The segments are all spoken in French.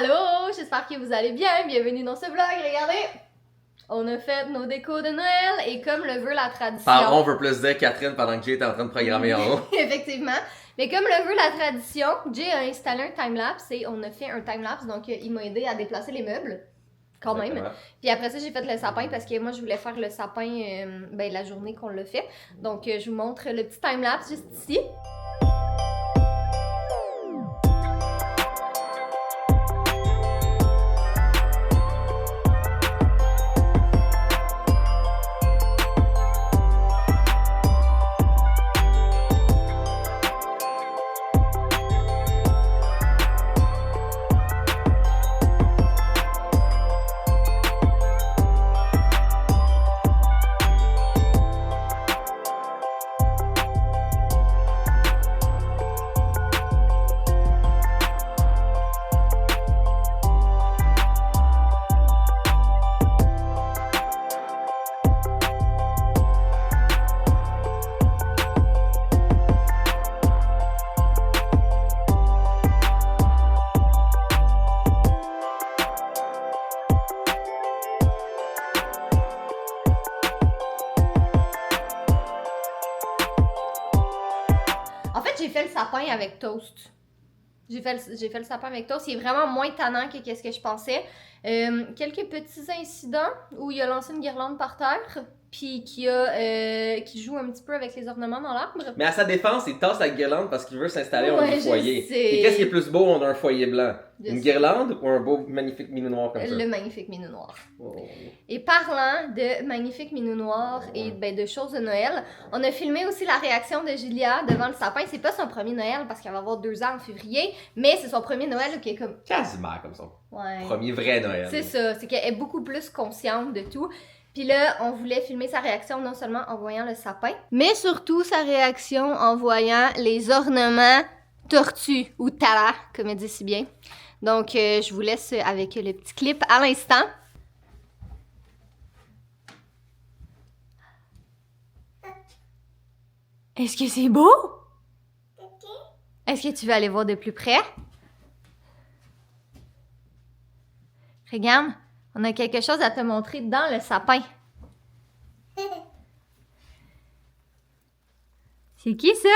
Allô, j'espère que vous allez bien, bienvenue dans ce vlog, regardez! On a fait nos décos de Noël et comme le veut la tradition... Par on veut plus dire Catherine pendant que Jay est en train de programmer en haut. Effectivement. Mais comme le veut la tradition, Jay a installé un timelapse et on a fait un timelapse, donc il m'a aidé à déplacer les meubles. Quand même. Exactement. Puis après ça, j'ai fait le sapin parce que moi, je voulais faire le sapin la journée qu'on l'a fait. Donc, je vous montre le petit timelapse juste ici. En fait, j'ai fait le sapin avec toast. J'ai fait le sapin avec toast. Il est vraiment moins tannant que ce que je pensais. Quelques petits incidents où il a lancé une guirlande par terre, puis qui joue un petit peu avec les ornements dans l'arbre. Mais à sa défense, il tasse la guirlande parce qu'il veut s'installer en Ouais, un foyer. je sais. Et qu'est-ce qui est plus beau dans un foyer blanc? Je Une sais. guirlande ou un beau magnifique minou noir comme ça? Le magnifique minou noir. Oh. Et parlant de magnifique minou noir et de choses de Noël, on a filmé aussi la réaction de Julia devant le sapin. C'est pas son premier Noël parce qu'elle va avoir 2 ans en février, mais c'est son premier Noël qui est comme... Quasiment comme ça. Ouais. Premier vrai Noël. C'est ça, c'est qu'elle est beaucoup plus consciente de tout. Puis là, on voulait filmer sa réaction non seulement en voyant le sapin, mais surtout sa réaction en voyant les ornements tortues ou tala, comme elle dit si bien. Donc, je vous laisse avec le petit clip à l'instant. Est-ce que c'est beau? Est-ce que tu veux aller voir de plus près? Regarde, on a quelque chose à te montrer dans le sapin. C'est qui ça?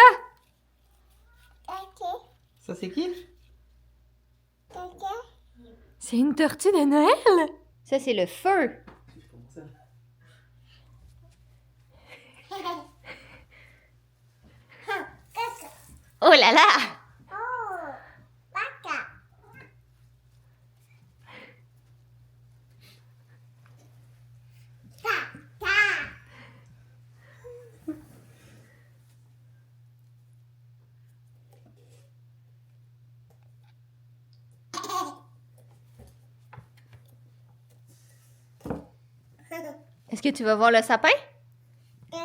Ça, c'est qui? C'est une tortue de Noël? Ça, c'est le feu. Oh là là! Est-ce que tu vas voir le sapin? Elle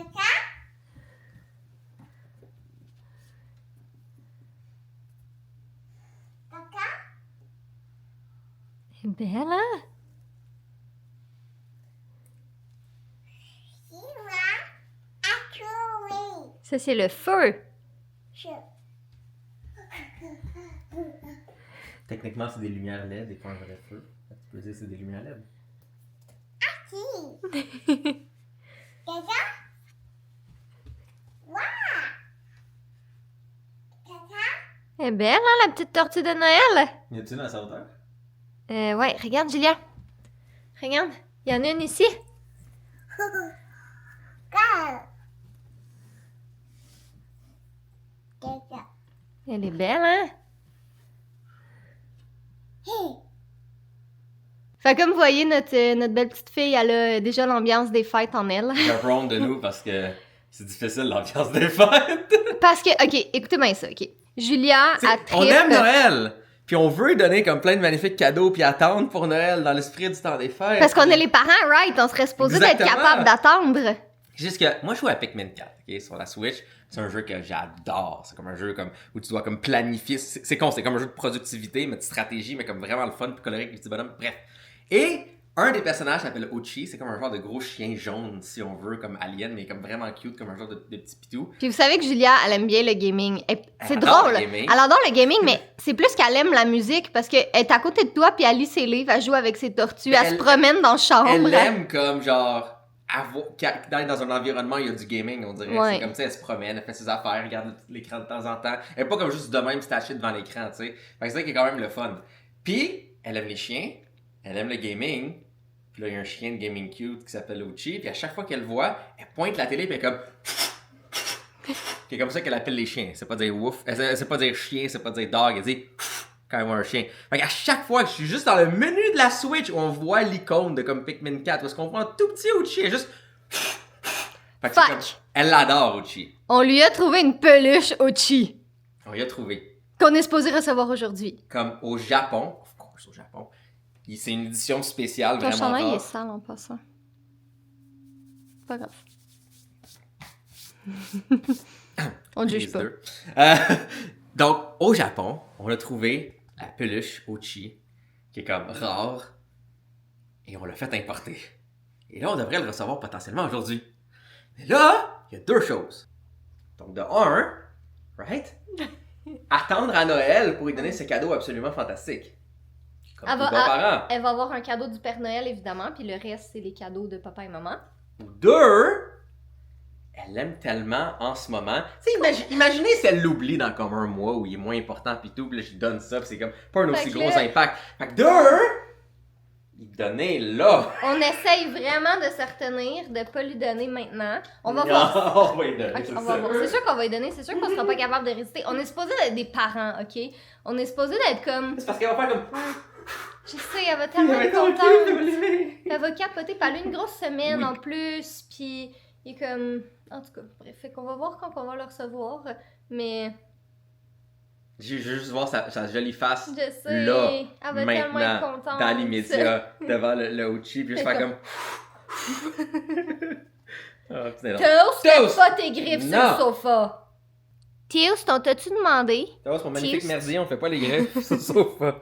est belle, hein? Ça, c'est le feu. Techniquement, c'est des lumières LED et pas un vrai feu. Tu peux dire que c'est des lumières LED. Elle est belle, hein, la petite tortue de Noël? Y a-tu une à sa hauteur? Ouais, regarde, Julia. Regarde, il y en a une ici. Elle est belle, hein? Fait comme vous voyez, notre belle petite fille, elle a déjà l'ambiance des fêtes en elle. Chaperon de nous parce que c'est difficile l'ambiance des fêtes. Parce que, ok, écoutez bien ça, ok. Julia, T'sais, a on aime Noël! Puis on veut donner comme plein de magnifiques cadeaux puis attendre pour Noël dans l'esprit du temps des fêtes. Parce qu'on est les parents, right? On serait supposé d'être Exactement. capable d'attendre. Juste que moi je joue à Pikmin 4, ok, sur la Switch. C'est un jeu que j'adore. C'est comme un jeu comme où tu dois comme planifier. C'est con, c'est comme un jeu de productivité, mais de stratégie, mais comme vraiment le fun, puis colorique, les petits bonhommes. Bref. Et Un des personnages s'appelle Ochi, c'est comme un genre de gros chien jaune, si on veut, comme alien, mais comme vraiment cute, comme un genre de petit pitou. Puis vous savez que Julia, elle aime bien le gaming. C'est adore drôle. le gaming. Elle adore le gaming, mais c'est plus qu'elle aime la musique parce qu'elle est à côté de toi puis elle lit ses livres, elle joue avec ses tortues, elle se promène dans la chambre. Elle aime comme genre d'être dans un environnement où il y a du gaming, on dirait. Ouais. C'est comme ça, elle se promène, elle fait ses affaires, elle regarde l'écran de temps en temps. Elle est pas comme juste de même stachée devant l'écran, tu sais. Fait que c'est ça qui est quand même le fun. Puis, elle aime les chiens, elle aime le gaming. Puis là, il y a un chien de gaming cute qui s'appelle Ochi. Puis à chaque fois qu'elle le voit, elle pointe la télé puis elle est comme... C'est comme ça qu'elle appelle les chiens. C'est pas dire ouf, c'est pas dire chien, c'est pas dire dog, elle dit quand elle voit un chien. Fait qu'à chaque fois que je suis juste dans le menu de la Switch où on voit l'icône de comme Pikmin 4, parce qu'on voit un tout petit Ochi, elle est juste... Fait que c'est comme... Elle l'adore, Ochi. On lui a trouvé une peluche Ochi On y a trouvé. qu'on est supposé recevoir aujourd'hui. Comme au Japon, of course au Japon, c'est une édition spéciale Ton vraiment chandail rare. est sale en passant. Pas grave. On ne juge pas. Donc, au Japon, on a trouvé la peluche Ochi, qui est comme rare, et on l'a fait importer. Et là, on devrait le recevoir potentiellement aujourd'hui. Mais là, il y a deux choses. Donc, de un, right? Attendre à Noël pour lui donner ce cadeau absolument fantastique. Comme Elle tous va- bons parents. Elle va avoir un cadeau du Père Noël, évidemment, puis le reste, c'est les cadeaux de papa et maman. Ou deux, elle l'aime tellement en ce moment. Tu sais, imaginez si elle l'oublie dans comme un mois où il est moins important pis tout, pis là je lui donne ça pis c'est comme pas un aussi Fait que gros là- impact. Fait que deux, il donnait là. On essaye vraiment de se retenir, de pas lui donner maintenant. On va voir. Non, on va lui donner, Ok, c'est on va ça. voir. C'est sûr qu'on va lui donner, c'est sûr qu'on sera pas capable de résister. On est supposé d'être des parents, ok? On est supposé d'être comme. C'est parce qu'elle va faire comme... Je sais, elle va tellement Elle être va être contente. tranquille, Puis elle va capoter, puis elle a eu une grosse semaine Oui. en plus, puis il est comme... En tout cas, bref, fait qu'on va voir quand on va le recevoir, mais Je veux juste voir sa jolie face je sais, là, elle va tellement être maintenant, contente. dans l'immédiat, devant le Ochi, puis juste faire comme... Ah, putain, non. Toast, Toast! fais pas tes griffes sur Non. le sofa. Toast, on t'a-tu demandé? Ça va, c'est mon magnifique Toast. merdier, on fait pas les griffes sur le sofa.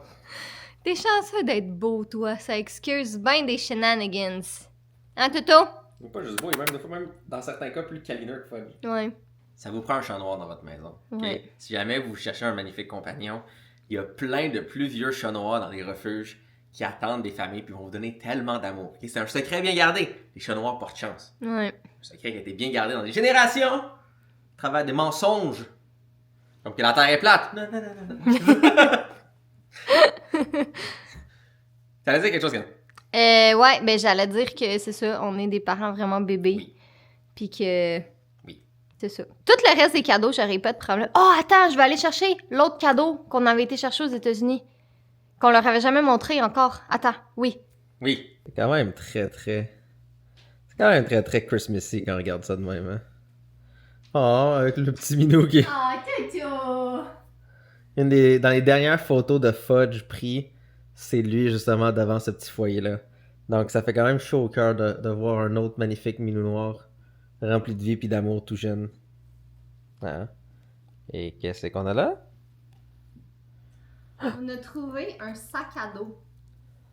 T'es chanceux d'être beau, toi. Ça excuse bien des shenanigans. Hein, Toto? Il n'est pas juste beau, il est même, des fois, même dans certains cas, plus câlineux que fun. Ouais. Ça vous prend un chat noir dans votre maison. ok? Ouais. Si jamais vous cherchez un magnifique compagnon, il y a plein de plus vieux chats noirs dans les refuges qui attendent des familles puis vont vous donner tellement d'amour. ok? C'est un secret bien gardé. Les chats noirs portent chance. Ouais. Un secret qui a été bien gardé dans des générations à travers des mensonges. Comme que la Terre est plate. Non, non, non, non. Ça veut dire quelque chose, Ken? Ouais, ben j'allais dire que c'est ça, on est des parents vraiment bébés. Oui. Puis que... Oui. C'est ça. Tout le reste des cadeaux, j'aurais pas de problème. Oh, attends, je vais aller chercher l'autre cadeau qu'on avait été chercher aux États-Unis. Qu'on leur avait jamais montré encore. Attends, oui. Oui. C'est quand même très Christmassy quand on regarde ça de même, hein. Oh, avec le petit minou qui... Ah, Toto! Dans les dernières photos de Fudge pris, c'est lui justement devant ce petit foyer-là. Donc ça fait quand même chaud au cœur de voir un autre magnifique minou noir, rempli de vie et d'amour tout jeune. Hein? Et qu'est-ce qu'on a là? On a trouvé un sac à dos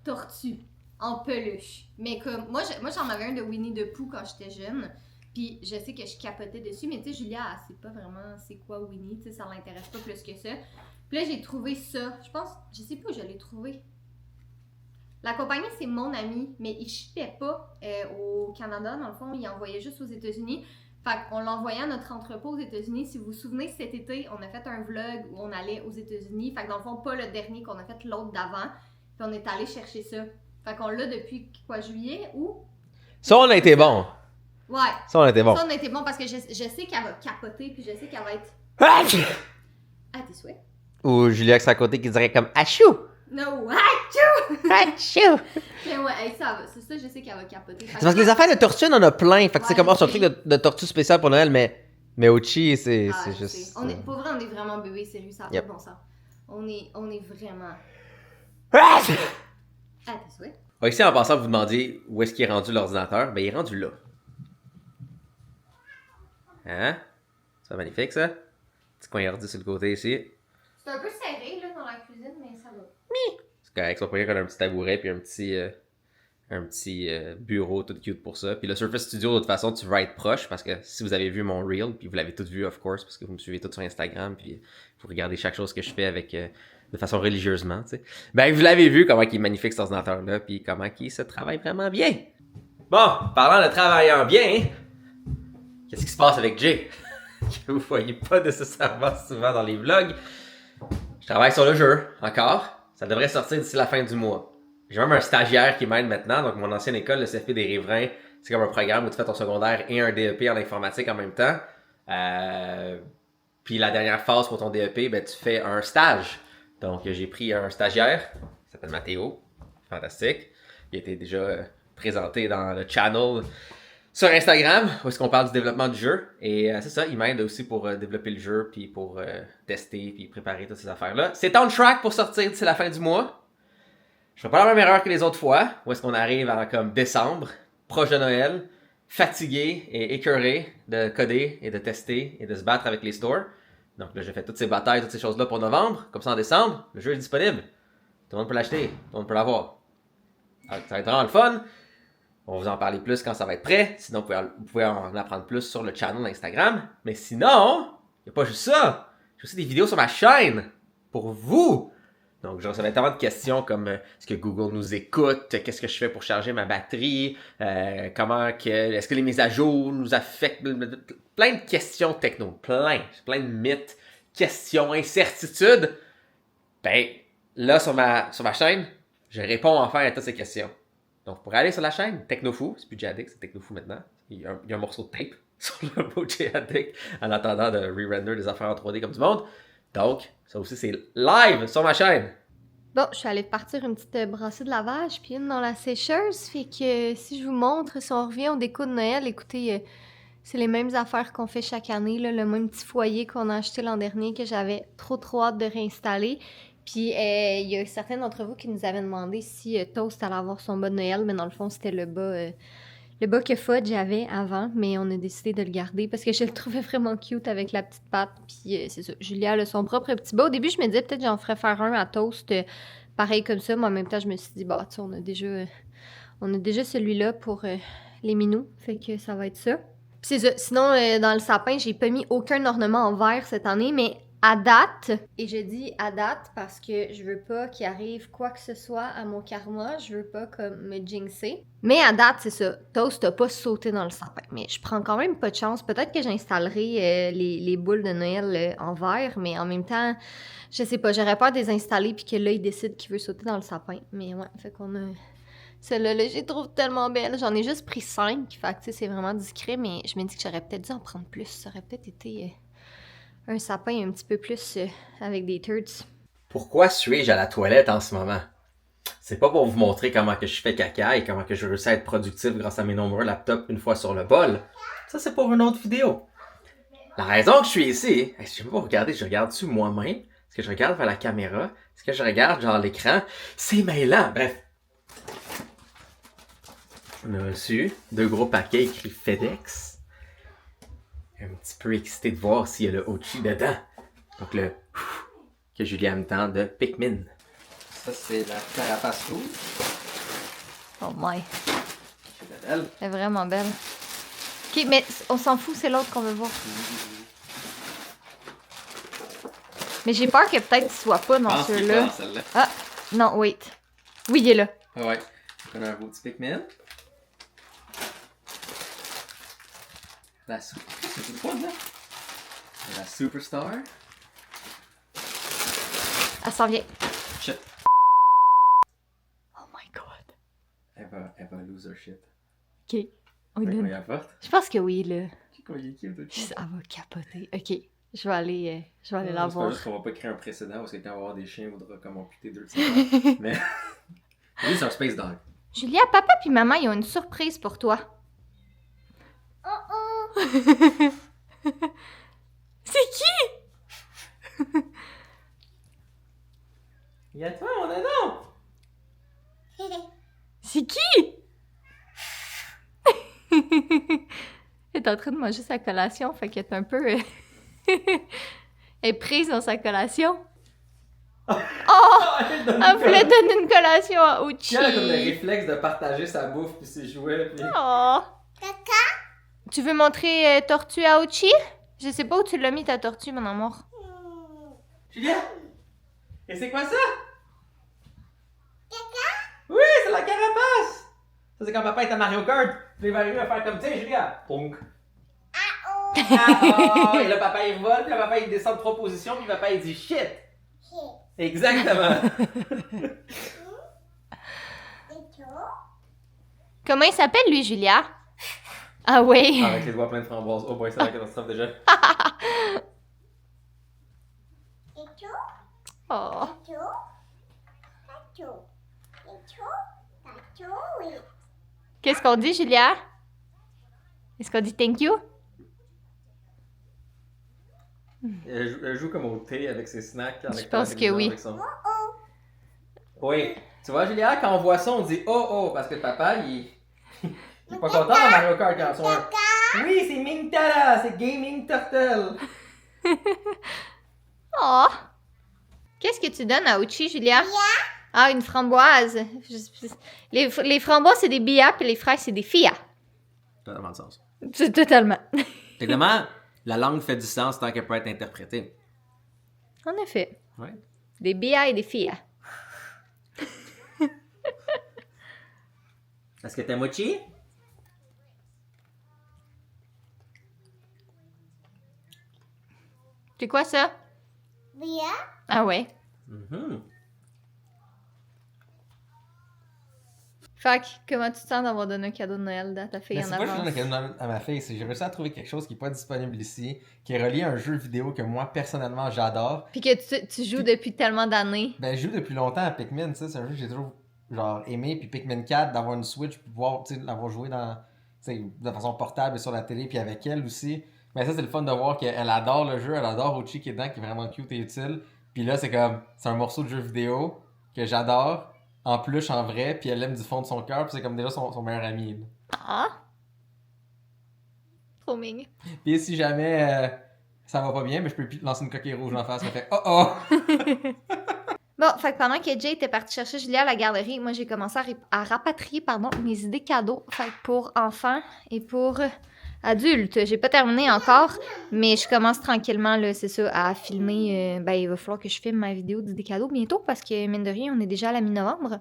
tortue en peluche. Mais comme moi j'en avais un de Winnie the Pooh quand j'étais jeune. Puis je sais que je capotais dessus, mais tu sais, Julia, elle sait pas vraiment c'est quoi Winnie, tu sais, ça l'intéresse pas plus que ça. Puis là, j'ai trouvé ça. Je sais pas où je l'ai trouvé. La compagnie, c'est Mon Ami, mais ils shipaient pas au Canada, dans le fond, ils envoyaient juste aux États-Unis. Fait qu'on l'envoyait à notre entrepôt aux États-Unis. Si vous vous souvenez, cet été, on a fait un vlog où on allait aux États-Unis. Fait que dans le fond, pas le dernier qu'on a fait, l'autre d'avant. Puis on est allé chercher ça. Fait qu'on l'a depuis, quoi, juillet ou... Ça, on a été bon. Ouais. Ça, on a été bon. Ça, on a été bon parce que je sais qu'elle va capoter, puis je sais qu'elle va être... Ah, tes souhaits? Ou Julia qui est à côté qui dirait comme Achou! No, Achou! mais ouais, hey, ça va. C'est ça, je sais qu'elle va capoter. C'est parce que les affaires de tortue, on en a plein. Fait que c'est Ouais, comme, oh, c'est un oui. truc de tortue spécial pour Noël, mais Ochi, c'est Ah, je juste. sais. Pour vrai, on est vraiment bébés, sérieux, ça a Yep. pas de bon sens. On est vraiment... Ah! Ah, tes souhaits? Ouais, ici, en passant, vous demandiez où est-ce qu'il est rendu l'ordinateur. Ben, il est rendu là. Hein? C'est magnifique, ça? Petit coin ordi sur le côté ici. C'est un peu serré, là, dans la cuisine, mais ça va. C'est correct, ça va pas comme un petit tabouret puis un bureau tout cute pour ça. Puis le Surface Studio, de toute façon, tu vas être proche parce que si vous avez vu mon reel, puis vous l'avez tout vu, of course, parce que vous me suivez tout sur Instagram, puis vous regardez chaque chose que je fais avec de façon religieusement, tu sais. Ben, vous l'avez vu comment il est magnifique cet ordinateur-là, puis comment il se travaille vraiment bien. Bon, parlant de travaillant bien, qu'est-ce qui se passe avec Jay? Que vous voyez pas nécessairement souvent dans les vlogs. Je travaille sur le jeu, encore. Ça devrait sortir d'ici la fin du mois. J'ai même un stagiaire qui m'aide maintenant, donc mon ancienne école, le CFP des Riverains, c'est comme un programme où tu fais ton secondaire et un DEP en informatique en même temps. Puis la dernière phase pour ton DEP, ben, tu fais un stage. Donc j'ai pris un stagiaire, qui s'appelle Mathéo, fantastique. Il a été déjà présenté dans le channel sur Instagram, où est-ce qu'on parle du développement du jeu. Et c'est ça, il m'aide aussi pour développer le jeu, puis pour tester, puis préparer toutes ces affaires-là. C'est on track pour sortir d'ici la fin du mois. Je fais pas la même erreur que les autres fois, où est-ce qu'on arrive en comme décembre, proche de Noël, fatigué et écœuré de coder et de tester et de se battre avec les stores. Donc là, j'ai fait toutes ces batailles, toutes ces choses-là pour novembre. Comme ça, en décembre, le jeu est disponible. Tout le monde peut l'acheter, tout le monde peut l'avoir. Ça va être vraiment le fun. On va vous en parler plus quand ça va être prêt. Sinon, vous pouvez en apprendre plus sur le channel Instagram. Mais sinon, il n'y a pas juste ça. J'ai aussi des vidéos sur ma chaîne pour vous. Donc, je recevais tellement de questions comme est-ce que Google nous écoute, qu'est-ce que je fais pour charger ma batterie, est-ce que les mises à jour nous affectent, plein de questions techno, plein de mythes, questions, incertitudes. Ben, là, sur ma chaîne, je réponds enfin à toutes ces questions. Donc, pour aller sur la chaîne, Technofou, c'est plus J-Addict, c'est Technofou maintenant. Il y a un morceau de tape sur le mot J-Addict en attendant de re-render des affaires en 3D comme du monde. Donc, ça aussi, c'est live sur ma chaîne. Bon, je suis allée partir une petite brassée de lavage, puis une dans la sécheuse. Fait que si je vous montre, si on revient au déco de Noël, écoutez, c'est les mêmes affaires qu'on fait chaque année, là, le même petit foyer qu'on a acheté l'an dernier que j'avais trop hâte de réinstaller. Puis il y a certains d'entre vous qui nous avaient demandé si Toast allait avoir son bas de Noël, mais dans le fond, c'était le bas que Fudge avait avant, mais on a décidé de le garder parce que je le trouvais vraiment cute avec la petite patte. Puis c'est ça, Julia a son propre petit bas. Au début, je me disais peut-être que j'en ferais faire un à Toast, pareil comme ça, mais en même temps, je me suis dit, bah, tu sais, on a déjà celui-là pour les minous, fait que ça va être ça. Puis c'est ça, sinon, dans le sapin, j'ai pas mis aucun ornement en verre cette année, mais à date, et je dis à date parce que je veux pas qu'il arrive quoi que ce soit à mon karma, je veux pas comme me jinxer. Mais à date, c'est ça, Toast a pas sauté dans le sapin. Mais je prends quand même pas de chance. Peut-être que j'installerai les boules de Noël en verre, mais en même temps, je sais pas, j'aurais peur de les installer puis que là, il décide qu'il veut sauter dans le sapin. Mais ouais, fait qu'on a... Celle-là, je les trouve tellement belle. J'en ai juste pris 5, fait que tu sais, c'est vraiment discret, mais je me dis que j'aurais peut-être dû en prendre plus. Ça aurait peut-être été... un sapin un petit peu plus avec des turds. Pourquoi suis-je à la toilette en ce moment? C'est pas pour vous montrer comment que je fais caca et comment que je réussis à être productif grâce à mes nombreux laptops une fois sur le bol. Ça, c'est pour une autre vidéo. La raison que je suis ici, je sais pas regarder, je regarde-tu moi-même? Est-ce que je regarde vers la caméra? Est-ce que je regarde genre l'écran? C'est mêlant. Bref. On a reçu 2 gros paquets écrits FedEx. Un petit peu excité de voir s'il y a le Ochi dedans. Donc le que Julia me tend de Pikmin. Ça, c'est la carapace rouge. Oh my. C'est belle. Elle est vraiment belle. Ok, mais on s'en fout, c'est l'autre qu'on veut voir. Mais j'ai peur que peut-être il soit pas dans celui-là. Ah, non, wait. Oui, il est là. Ah ouais. On a un beau petit Pikmin. C'est quoi, là? La Superstar. Elle s'en vient. Shit. Oh my god. Elle va lose her shit. Ok. On lui donne. Apporte. Je pense que oui, là. Elle va capoter. Ok. Je vais aller la voir. C'est juste qu'on va pas créer un précédent parce que quand on va avoir des chiens, on voudra comme amputer 2 de Mais. Lui, c'est un Space Dog. Julia, papa puis maman, ils ont une surprise pour toi. C'est qui? Il y a toi, mon ado! C'est qui? Elle est en train de manger sa collation, fait qu'elle est un peu... Elle est prise dans sa collation. Oh! Elle donne Elle voulait donner une collation à Puis Uchi. elle a comme le réflexe de partager sa bouffe puis ses jouets. Puis... Oh! Tu veux montrer tortue à Uchi? Je sais pas où tu l'as mis ta tortue, mon amour. Julia! Et c'est quoi ça? Oui, c'est la carapace! Ça, c'est quand papa est à Mario Kart. Puis il va arriver à faire comme, tiens, Julia! Ponk! Ah oh! Et là, papa il vole, puis là, papa il descend de 3 positions, puis papa il dit shit! Exactement! Comment il s'appelle, lui, Julia? Ah oui. Avec les doigts pleins de framboises. Oh boy, c'est la catastrophe déjà. Oh. Qu'est-ce qu'on dit, Julia? Est-ce qu'on dit thank you? Elle joue comme au thé avec ses snacks. Je pense que oui. Oui. Tu vois, Julia, quand on voit ça, on dit oh oh, parce que papa, il est pas content dans Mario Kart quand son. Oui, c'est Mintara, c'est Gaming Turtle. Oh. Qu'est-ce que tu donnes à Uchi, Julia? Ah, une framboise. Les framboises, c'est des bia, puis les fraises, c'est des fia. Totalement de sens. C'est totalement. Évidemment, la langue fait du sens tant qu'elle peut être interprétée. En effet. Ouais. Des bia et des fia. Est-ce que t'aimes Mochi? C'est quoi ça? Ah ouais. Mm-hmm. Fait que, comment tu te sens d'avoir donné un cadeau de Noël à ta fille en C'est pas que je donne avance? un cadeau à ma fille, c'est que j'ai réussi à trouver quelque chose qui n'est pas disponible ici, qui est relié à un jeu vidéo que moi, personnellement, j'adore. Puis que tu joues depuis tellement d'années. Ben, je joue depuis longtemps à Pikmin, tu sais, c'est un jeu que j'ai toujours genre aimé, puis Pikmin 4, d'avoir une Switch, puis pouvoir, tu sais, l'avoir joué dans, tu sais, de façon portable et sur la télé, puis avec elle aussi. Mais ça, c'est le fun de voir qu'elle adore le jeu, elle adore Uchi qui est dedans, qui est vraiment cute et utile. Puis là, c'est comme, c'est un morceau de jeu vidéo que j'adore, en plus en vrai, puis elle l'aime du fond de son cœur, puis c'est comme déjà son meilleur ami. Là. Ah! Trop mignon. Puis si jamais ça va pas bien, ben je peux plus lancer une coquille rouge en face, ça fait oh oh! Bon, fait que pendant que Jay était parti chercher Julia à la garderie, moi j'ai commencé à rapatrier mes idées cadeaux. Fait que pour enfants et pour adultes. J'ai pas terminé encore, mais je commence tranquillement, là, c'est ça, à filmer. Ben, il va falloir que je filme ma vidéo d'idées cadeaux bientôt parce que, mine de rien, on est déjà à la mi-novembre.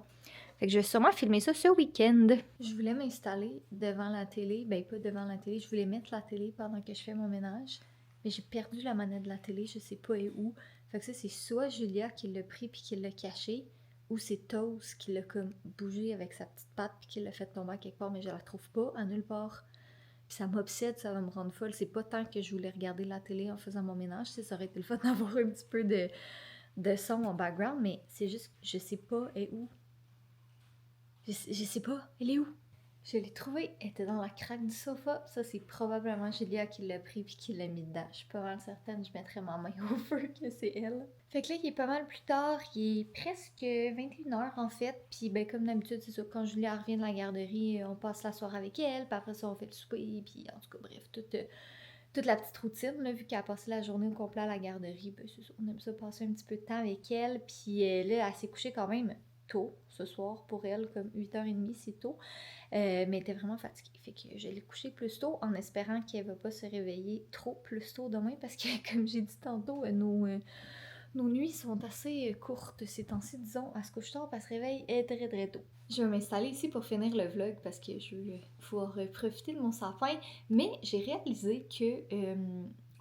Fait que je vais sûrement filmer ça ce week-end. Je voulais m'installer devant la télé. Ben, pas devant la télé. Je voulais mettre la télé pendant que je fais mon ménage. Mais j'ai perdu la manette de la télé. Je sais pas où. Fait que ça, c'est soit Julia qui l'a pris puis qui l'a caché, ou c'est Toast qui l'a comme bougé avec sa petite patte puis qui l'a fait tomber à quelque part, mais je la trouve pas à nulle part. Puis ça m'obsède, ça va me rendre folle. C'est pas tant que je voulais regarder la télé en faisant mon ménage. Ça aurait été le fun d'avoir un petit peu de son en background, mais c'est juste que je sais pas elle est où. Je sais pas, elle est où? Je l'ai trouvée, elle était dans la craque du sofa. Ça, c'est probablement Julia qui l'a pris puis qui l'a mis dedans. Je suis pas mal certaine, je mettrais ma main au feu que c'est elle. Fait que là, il est pas mal plus tard, il est presque 21h en fait. Puis ben comme d'habitude, c'est ça, quand Julia revient de la garderie, on passe la soirée avec elle. Puis après ça, on fait le souper. Puis en tout cas, bref, toute la petite routine, là, vu qu'elle a passé la journée au complet à la garderie. Ben c'est ça, on aime ça passer un petit peu de temps avec elle. Puis là, elle s'est couchée quand même tôt ce soir pour elle, comme 8h30, c'est tôt. Mais elle était vraiment fatiguée. Fait que je l'ai couchée plus tôt en espérant qu'elle va pas se réveiller trop plus tôt demain parce que, comme j'ai dit tantôt, nos nuits sont assez courtes ces temps-ci, disons. Elle se couche tard, elle se réveille très très tôt. Je vais m'installer ici pour finir le vlog parce que je veux pouvoir profiter de mon sapin. Mais j'ai réalisé que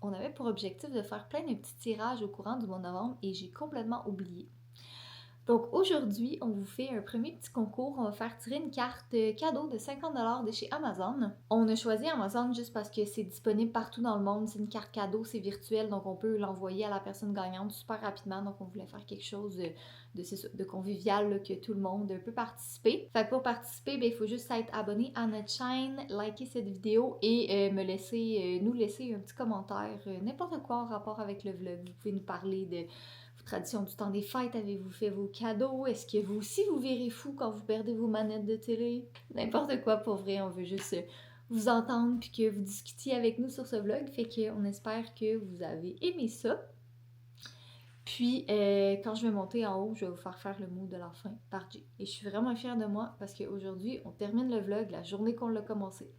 on avait pour objectif de faire plein de petits tirages au courant du mois de novembre et j'ai complètement oublié. Donc aujourd'hui, on vous fait un premier petit concours. On va faire tirer une carte cadeau de 50$ de chez Amazon. On a choisi Amazon juste parce que c'est disponible partout dans le monde. C'est une carte cadeau, c'est virtuel, donc on peut l'envoyer à la personne gagnante super rapidement. Donc on voulait faire quelque chose de convivial, là, que tout le monde peut participer. Fait que pour participer, ben, il faut juste être abonné à notre chaîne, liker cette vidéo et nous laisser un petit commentaire, n'importe quoi en rapport avec le vlog. Vous pouvez nous parler de tradition du temps des fêtes, avez-vous fait vos cadeaux? Est-ce que vous aussi vous verrez fou quand vous perdez vos manettes de télé? N'importe quoi, pour vrai, on veut juste vous entendre puis que vous discutiez avec nous sur ce vlog, fait qu'on espère que vous avez aimé ça. Puis, quand je vais monter en haut, je vais vous faire le mot de la fin par Jay. Et je suis vraiment fière de moi parce qu'aujourd'hui, on termine le vlog la journée qu'on l'a commencé.